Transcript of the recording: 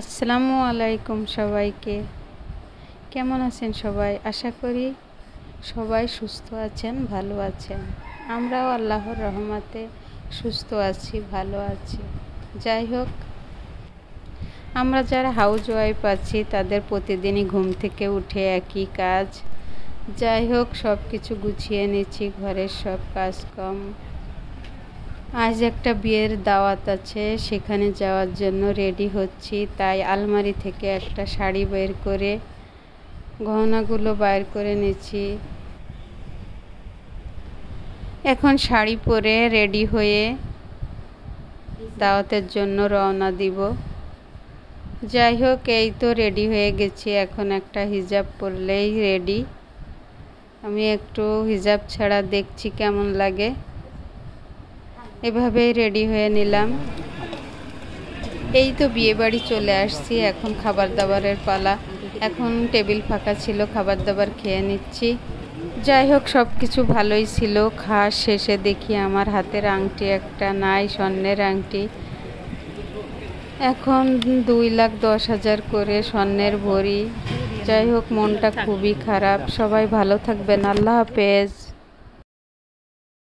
আসসালামু আলাইকুম সবাইকে। কেমন আছেন সবাই? আশা করি সবাই সুস্থ আছেন, ভালো আছেন। আমরাও আল্লাহর রহমতে সুস্থ আছি, ভালো আছি। যাই হোক, আমরা যারা হাউস ওয়াইফ আছি তাদের প্রতিদিনই ঘুম থেকে উঠে একই কাজ। যাই হোক, সব কিছু গুছিয়ে নিচ্ছি, ঘরের সব কাজকর্ম। আজ একটা বিয়ের দাওয়াত আছে, সেখানে যাওয়ার জন্য রেডি হচ্ছি। তাই আলমারি থেকে একটা শাড়ি বের করে গহনাগুলো বাইর করে নিচ্ছি। এখন শাড়ি পরে রেডি হয়ে দাওয়াতের জন্য রওনা দিব। যাই হোক, এই তো রেডি হয়ে গেছি। এখন একটা হিজাব পরলেই রেডি। আমি একটু হিজাব ছাড়া দেখছি কেমন লাগে, এভাবেই রেডি হয়ে নিলাম। এই তো বিয়ে বাড়ি চলে আসছি, এখন খাবার দাবারের পালা। এখন টেবিল ফাঁকা ছিল, খাবার দাবার খেয়ে নিচ্ছি। যাই হোক, সব কিছু ভালোই ছিল। খাওয়া শেষে দেখি আমার হাতের আংটি একটা নাই, স্বর্ণের আংটি। এখন 2,10,000 করে স্বর্ণের ভরি। যাই হোক, মনটা খুবই খারাপ। সবাই ভালো থাকবেন, আল্লাহ হাফেজ।